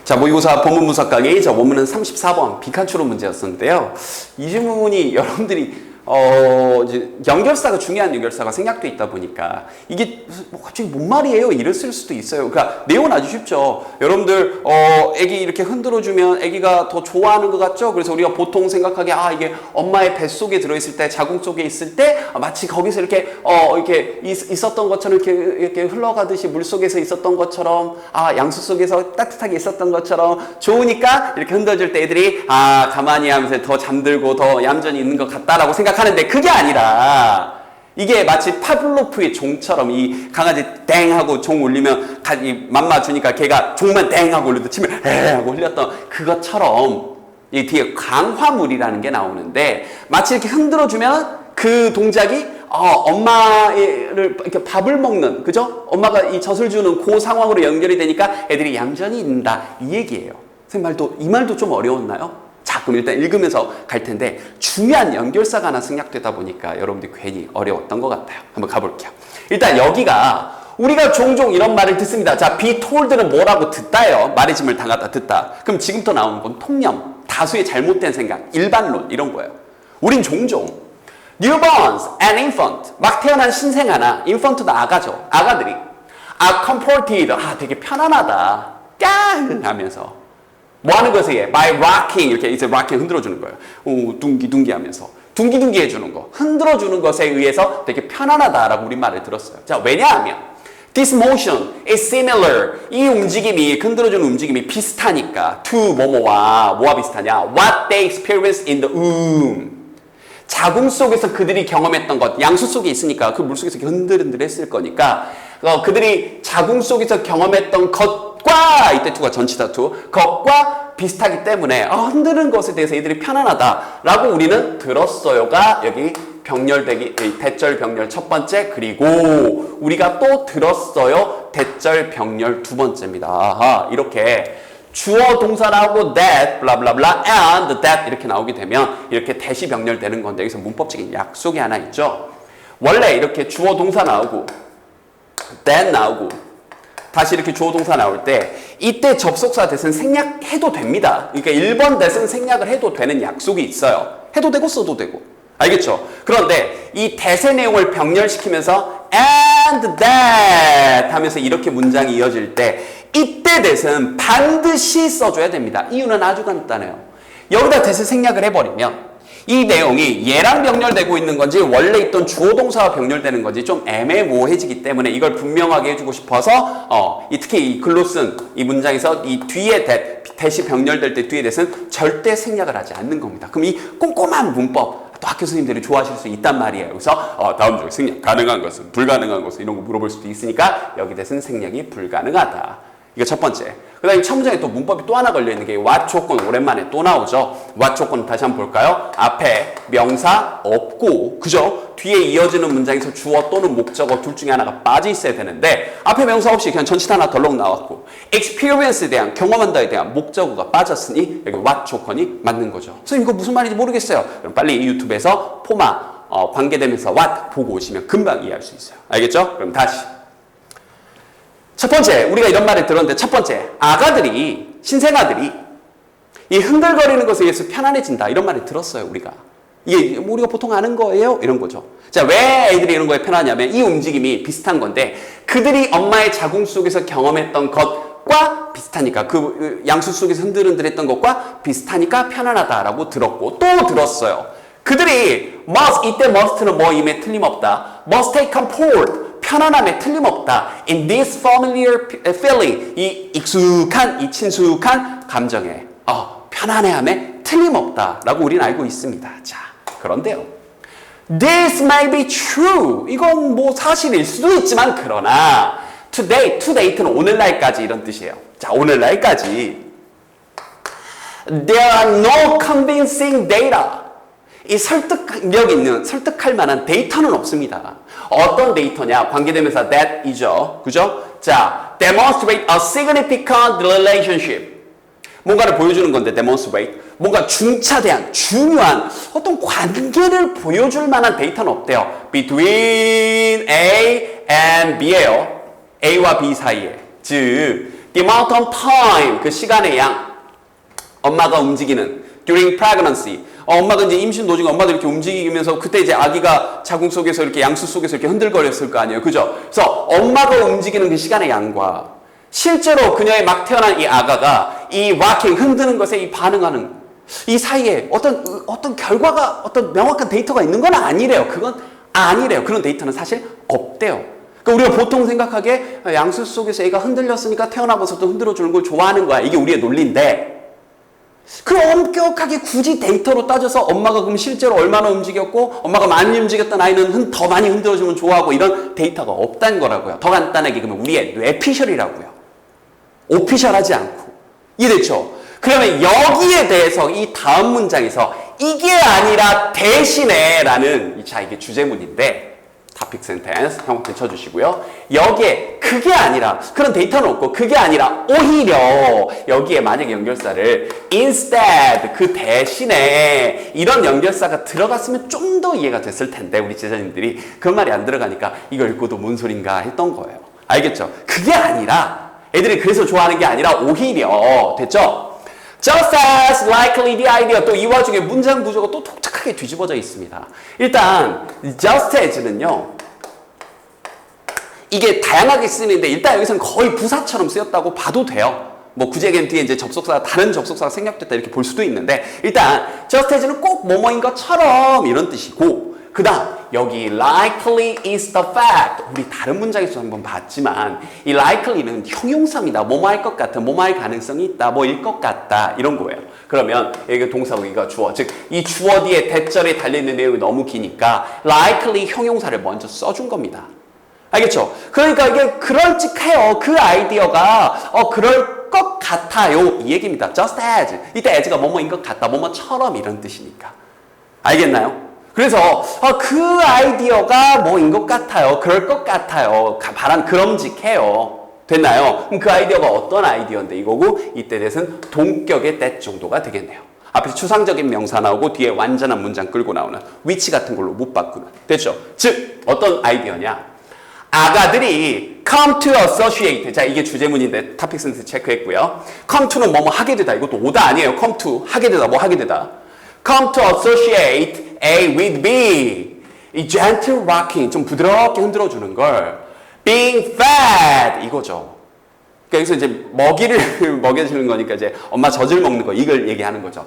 자, 모의고사 본문 분석 강의, 자, 원문은 34번 빈칸추론 문제였었는데요. 이 질문이 여러분들이 이제 연결사가 중요한 연결사가 생략돼 있다 보니까 이게 뭐 갑자기 뭔 말이에요? 이랬을 수도 있어요. 그러니까 내용은 아주 쉽죠. 여러분들 애기 이렇게 흔들어주면 애기가 더 좋아하는 것 같죠? 그래서 우리가 보통 생각하기에 이게 엄마의 뱃속에 들어있을 때, 자궁 속에 있을 때 마치 거기서 이렇게 이렇게 있었던 것처럼 이렇게 흘러가듯이 물 속에서 있었던 것처럼 양수 속에서 따뜻하게 있었던 것처럼 좋으니까 이렇게 흔들어줄 때 애들이 가만히 하면서 더 잠들고 더 얌전히 있는 것 같다라고 생각하는데 그게 아니라 이게 마치 파블로프의 종처럼 이 강아지 땡 하고 종 울리면 맘마 주니까 걔가 종만 땡 하고 울려도 치면 에 하고 흘렸던 그것처럼 이 뒤에 강화물이라는 게 나오는데 마치 이렇게 흔들어주면 그 동작이 엄마를 이렇게 밥을 먹는, 그죠? 엄마가 이 젖을 주는 그 상황으로 연결이 되니까 애들이 얌전히 있는다 이 얘기예요. 선생님 이 말도 좀 어려웠나요? 자, 그럼 일단 읽으면서 갈 텐데 중요한 연결사가 하나 생략되다 보니까 여러분들이 괜히 어려웠던 것 같아요. 한번 가볼게요. 일단 여기가 우리가 종종 이런 말을 듣습니다. 자, be told는 뭐라고 듣다예요. 말해짐을 당하다 듣다. 그럼 지금부터 나오는 건 통념, 다수의 잘못된 생각, 일반론 이런 거예요. 우린 종종 newborns and infant, 막 태어난 신생 하나, infant도 아가죠. 아가들이 are comforted, 되게 편안하다, 깡 하면서 뭐 하는 것에 by rocking, 이렇게 이제 rocking 흔들어주는 거예요. 둥기둥기 하면서 둥기둥기 해주는 거, 흔들어주는 것에 의해서 되게 편안하다라고 우리 말을 들었어요. 자, 왜냐하면 this motion is similar, 이 움직임이, 흔들어주는 움직임이 비슷하니까 to 뭐뭐와 뭐와 비슷하냐, what they experienced in the womb, 자궁 속에서 그들이 경험했던 것, 양수 속에 있으니까 그 물속에서 흔들흔들 했을 거니까 그들이 자궁 속에서 경험했던 것과, 이때 투가 전치사 투, 것과 비슷하기 때문에 흔드는 것에 대해서 애들이 편안하다라고 우리는 들었어요가 여기 병렬되기, 대절 병렬 첫 번째, 그리고 우리가 또 들었어요 대절 병렬 두 번째입니다. 이렇게 주어 동사 나오고 that, 블라블라블라, and that 이렇게 나오게 되면 이렇게 대시 병렬되는 건데 여기서 문법적인 약속이 하나 있죠. 원래 이렇게 주어 동사 나오고 that 나오고 다시 이렇게 주어 동사 나올 때 이때 접속사 that은 생략해도 됩니다. 그러니까 1번 that은 생략을 해도 되는 약속이 있어요. 해도 되고 써도 되고. 알겠죠? 그런데 이 that의 내용을 병렬시키면서 and that 하면서 이렇게 문장이 이어질 때 이때 that은 반드시 써줘야 됩니다. 이유는 아주 간단해요. 여기다 that을 생략을 해버리면 이 내용이 얘랑 병렬되고 있는 건지 원래 있던 주어 동사와 병렬되는 건지 좀 애매모호해지기 때문에 이걸 분명하게 해주고 싶어서 특히 이 글로 쓴 이 문장에서 이 뒤에 that이 병렬될 때 뒤에 that은 절대 생략을 하지 않는 겁니다. 그럼 이 꼼꼼한 문법 또 학교 선생님들이 좋아하실 수 있단 말이에요. 그래서 다음 중 생략 가능한 것은, 불가능한 것은 이런 거 물어볼 수도 있으니까 여기 that은 생략이 불가능하다. 이거 첫 번째. 그 다음에 첫 문장에 또 문법이 또 하나 걸려있는 게 what 조건, 오랜만에 또 나오죠. what 조건 다시 한번 볼까요? 앞에 명사 없고, 그죠? 뒤에 이어지는 문장에서 주어 또는 목적어 둘 중에 하나가 빠져 있어야 되는데 앞에 명사 없이 그냥 전치사 하나 덜렁 나왔고 experience에 대한, 경험한다에 대한 목적어가 빠졌으니 여기 what 조건이 맞는 거죠. 선생님 이거 무슨 말인지 모르겠어요. 그럼 빨리 이 유튜브에서 포마 관계되면서 what 보고 오시면 금방 이해할 수 있어요. 알겠죠? 그럼 다시. 첫 번째, 우리가 이런 말을 들었는데 첫 번째, 아가들이, 신생아들이 이 흔들거리는 것에 의해서 편안해진다 이런 말을 들었어요. 우리가 이게 우리가 보통 아는 거예요 이런 거죠. 자, 왜 애들이 이런 거에 편하냐면 이 움직임이 비슷한 건데 그들이 엄마의 자궁 속에서 경험했던 것과 비슷하니까, 그 양수 속에서 흔들흔들했던 것과 비슷하니까 편안하다라고 들었고 또 들었어요. 그들이 must, 이때 must는 뭐임에 틀림없다, must take comfort, 편안함에 틀림없다, in this familiar feeling, 이 익숙한, 이 친숙한 감정에 편안해함에 틀림없다라고 우리는 알고 있습니다. 자, 그런데요, this may be true, 이건 뭐 사실일 수도 있지만 그러나 today, to date는 오늘날까지 이런 뜻이에요. 자, 오늘날까지 there are no convincing data, 이 설득력 있는, 설득할 만한 데이터는 없습니다. 어떤 데이터냐? 관계대명사 that이죠. 그죠? 자, demonstrate a significant relationship. 뭔가를 보여주는 건데 demonstrate. 뭔가 중차대한, 중요한 어떤 관계를 보여줄 만한 데이터는 없대요. between A and B예요. A와 B 사이에. 즉 The amount of time, 그 시간의 양. 엄마가 움직이는 during pregnancy. 엄마가 이제 임신 도중에 엄마도 이렇게 움직이면서 그때 이제 아기가 자궁 속에서 이렇게 양수 속에서 이렇게 흔들거렸을 거 아니에요. 그죠? 그래서 엄마가 움직이는 그 시간의 양과 실제로 그녀의 막 태어난 이 아가가 이 rocking, 흔드는 것에 이 반응하는 이 사이에 어떤 결과가 어떤 명확한 데이터가 있는 건 아니래요. 그건 아니래요. 그런 데이터는 사실 없대요. 그러니까 우리가 보통 생각하기에 양수 속에서 애가 흔들렸으니까 태어나고서도 흔들어주는 걸 좋아하는 거야. 이게 우리의 논리인데 그 엄격하게 굳이 데이터로 따져서 엄마가 그럼 실제로 얼마나 움직였고 엄마가 많이 움직였던 아이는 더 많이 흔들어주면 좋아하고 이런 데이터가 없다는 거라고요. 더 간단하게 그러면 우리의 뇌피셜이라고요. 오피셜하지 않고. 이해됐죠? 그러면 여기에 대해서 이 다음 문장에서 이게 아니라 대신에 라는 자 이게 주제문인데 topic sentence 형태 쳐주시고요. 여기에 그게 아니라 그런 데이터는 없고 그게 아니라 오히려 여기에 만약에 연결사를 instead 그 대신에 이런 연결사가 들어갔으면 좀 더 이해가 됐을 텐데 우리 제자님들이 그 말이 안 들어가니까 이걸 읽고도 뭔 소린가 했던 거예요. 알겠죠? 그게 아니라 애들이 그래서 좋아하는 게 아니라 오히려 됐죠? Just as likely the idea 또 이 와중에 문장 구조가 또 독특하게 뒤집어져 있습니다. 일단 just as는요. 이게 다양하게 쓰이는데 일단 여기서는 거의 부사처럼 쓰였다고 봐도 돼요. 뭐 구제겐 뒤에 이제 접속사가 다른 접속사가 생략됐다 이렇게 볼 수도 있는데 일단 just as는 꼭 뭐뭐인 것처럼 이런 뜻이고 그 다음 여기 likely is the fact 우리 다른 문장에서 한번 봤지만 이 likely는 형용사입니다. 뭐뭐 할 것 같은 뭐뭐 할 가능성이 있다 뭐일 것 같다 이런 거예요. 그러면 여기 동사 여기가 주어 즉 이 주어 뒤에 대절에 달려있는 내용이 너무 기니까 likely 형용사를 먼저 써준 겁니다. 알겠죠? 그러니까 이게 그럴직해요. 그 아이디어가 그럴 것 같아요 이 얘기입니다. just as 이때 as가 뭐뭐인 것 같다 뭐뭐처럼 이런 뜻이니까 알겠나요? 그래서 그 아이디어가 뭐인 것 같아요. 그럴 것 같아요. 바람 그럼직해요. 됐나요? 그럼 그 아이디어가 어떤 아이디어인데 이거고 이때 대해서는 동격의 that 정도가 되겠네요. 앞에서 추상적인 명사 나오고 뒤에 완전한 문장 끌고 나오는 위치 같은 걸로 못 바꾸는. 됐죠? 즉 어떤 아이디어냐? 아가들이 come to associate. 자 이게 주제문인데 topic sentence 체크했고요. come to는 뭐뭐 하게 되다. 이것도 오다 아니에요. come to 하게 되다 뭐 하게 되다. come to associate A with B. 이 gentle rocking, 좀 부드럽게 흔들어주는 걸 being fed 이거죠. 그러니까 여기서 이제 먹이를 먹여주는 거니까 이제 엄마 젖을 먹는 거 이걸 얘기하는 거죠.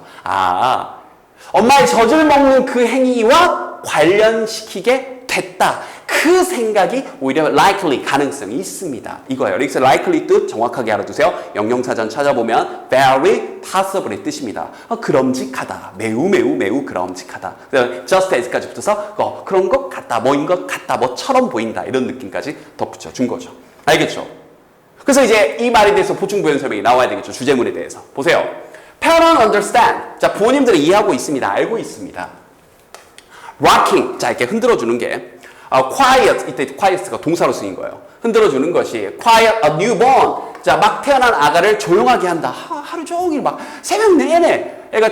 엄마의 젖을 먹는 그 행위와 관련시키게 됐다. 그 생각이 오히려 likely 가능성이 있습니다. 이거예요. 여기서 likely 뜻 정확하게 알아두세요. 영영사전 찾아보면 very possible의 뜻입니다. 그럼직하다. 매우 매우 매우 그럼직하다. just as까지 붙어서 그런 것 같다. 뭐인 것 같다. 뭐처럼 보인다. 이런 느낌까지 덧붙여 준 거죠. 알겠죠? 그래서 이제 이 말에 대해서 보충 부연 설명이 나와야 되겠죠. 주제문에 대해서. 보세요. parent understand. 자, 부모님들은 이해하고 있습니다. 알고 있습니다. rocking. 자, 이렇게 흔들어주는 게 quiet. 이때 quiet가 동사로 쓰인 거예요. 흔들어주는 것이 quiet a newborn. 자, 막 태어난 아가를 조용하게 한다. 하루 종일 막 새벽 내내 애가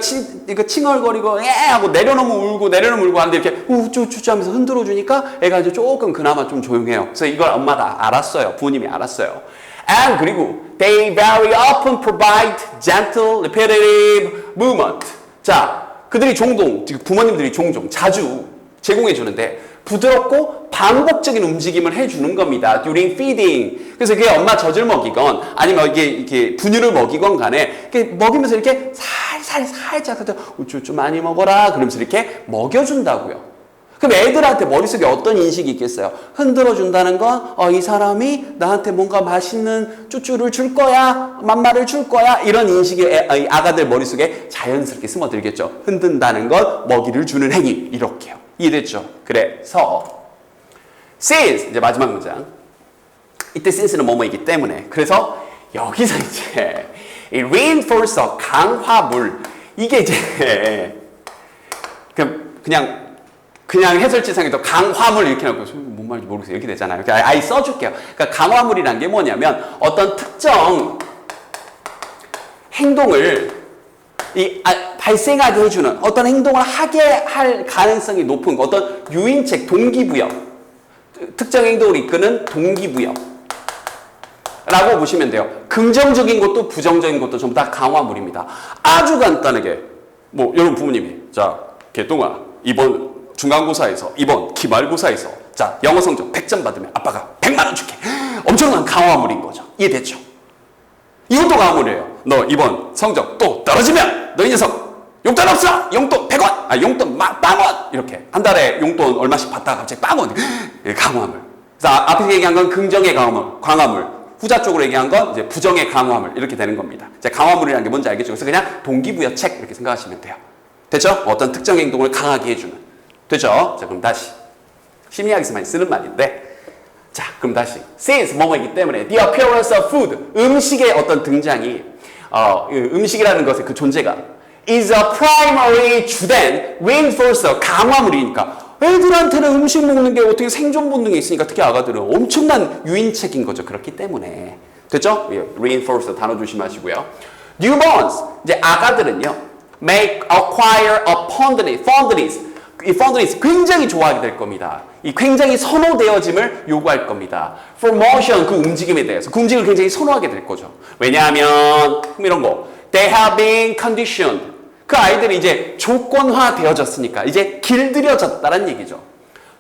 칭얼거리고 하고 내려놓으면 울고 하는데 이렇게 우쭈쭈쭈 하면서 흔들어주니까 애가 이제 조금 그나마 좀 조용해요. 그래서 이걸 엄마가 알았어요. 부모님이 알았어요. And 그리고 they very often provide gentle, repetitive movement. 자, 그들이 종종, 부모님들이 종종 자주 제공해 주는데 부드럽고 반복적인 움직임을 해주는 겁니다. during feeding. 그래서 그게 엄마 젖을 먹이건 아니면 이게 분유를 먹이건 간에 이렇게 먹이면서 이렇게 살짝 우쭈쭈 많이 먹어라 그러면서 이렇게 먹여준다고요. 그럼 애들한테 머릿속에 어떤 인식이 있겠어요? 흔들어준다는 건 이 사람이 나한테 뭔가 맛있는 쭈쭈를 줄 거야, 맘마를 줄 거야 이런 인식이 아가들 머릿속에 자연스럽게 스며들겠죠. 흔든다는 건 먹이를 주는 행위 이렇게요. 이해됐죠? 그래서 since 이제 마지막 문장 이때 since는 뭐뭐이기 때문에 그래서 여기서 이제 이 reinforce 강화물 이게 이제 그냥 해설지상에도 강화물 이렇게 해놓고 뭔 말인지 모르겠어요. 이렇게 되잖아요. 아예 써줄게요. 그러니까 강화물이란 게 뭐냐면 어떤 특정 행동을 발생하게 해주는 어떤 행동을 하게 할 가능성이 높은 어떤 유인책, 동기부여 특정 행동을 이끄는 동기부여 라고 보시면 돼요. 긍정적인 것도 부정적인 것도 전부 다 강화물입니다. 아주 간단하게 뭐 여러분 부모님이 자 개똥아 이번 중간고사에서 이번 기말고사에서 자 영어 성적 100점 받으면 아빠가 100만 원 줄게. 엄청난 강화물인 거죠. 이해됐죠? 이것도 강화물이에요. 너 이번 성적 또 떨어지면 너 이 녀석 용돈 없어. 용돈 100원. 용돈 빵원. 이렇게 한 달에 용돈 얼마씩 받다가 갑자기 빵원. 강화물. 자 앞에 얘기한 건 긍정의 강화물. 후자 쪽으로 얘기한 건 이제 부정의 강화물 이렇게 되는 겁니다. 이제 강화물이라는 게 뭔지 알겠죠? 그래서 그냥 동기부여책 이렇게 생각하시면 돼요. 됐죠? 어떤 특정 행동을 강하게 해주는. 됐죠? 자 그럼 다시 심리학에서 많이 쓰는 말인데 자 그럼 다시 since 뭐뭐이기 때문에 the appearance of food 음식의 어떤 등장이 음식이라는 것의 그 존재가 is a primary 주된 reinforcer 강화물이니까 애들한테는 음식 먹는 게 어떻게 생존 본능이 있으니까 특히 아가들은 엄청난 유인책인 거죠. 그렇기 때문에 됐죠? reinforcer 단어 조심하시고요. newborns 이제 아가들은요 may acquire a fondness 이 fondness 굉장히 좋아하게 될 겁니다. 이 굉장히 선호되어짐을 요구할 겁니다. for motion 그 움직임에 대해서 그 움직임을 굉장히 선호하게 될 거죠. 왜냐하면 이런 거 they have been conditioned 그 아이들이 이제 조건화 되어졌으니까 이제 길들여졌다는 얘기죠.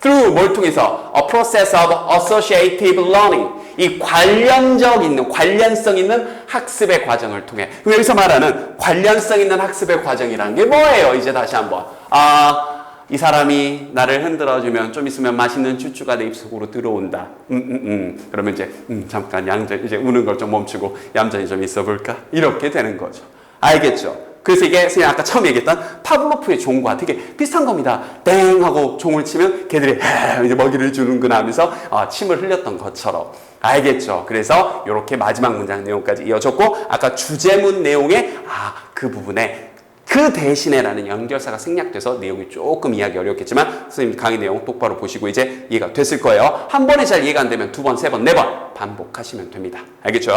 through 뭘 통해서 a process of associative learning 이 관련성 있는 학습의 과정을 통해 그럼 여기서 말하는 관련성 있는 학습의 과정이라는 게 뭐예요? 이제 다시 한번 이 사람이 나를 흔들어주면 좀 있으면 맛있는 쭈쭈가 내 입속으로 들어온다. 그러면 이제 잠깐 이제 우는 걸 좀 멈추고 얌전히 좀 있어볼까? 이렇게 되는 거죠. 알겠죠? 그래서 이게 그냥 아까 처음 얘기했던 파블로프의 종과 되게 비슷한 겁니다. 땡 하고 종을 치면 걔들이 이제 먹이를 주는구나 하면서 침을 흘렸던 것처럼. 알겠죠? 그래서 이렇게 마지막 문장 내용까지 이어졌고 아까 주제문 내용에 그 부분에 그 대신에라는 연결사가 생략돼서 내용이 조금 이해하기 어렵겠지만 선생님 강의 내용 똑바로 보시고 이제 이해가 됐을 거예요. 한 번에 잘 이해가 안 되면 두 번, 세 번, 네 번 반복하시면 됩니다. 알겠죠?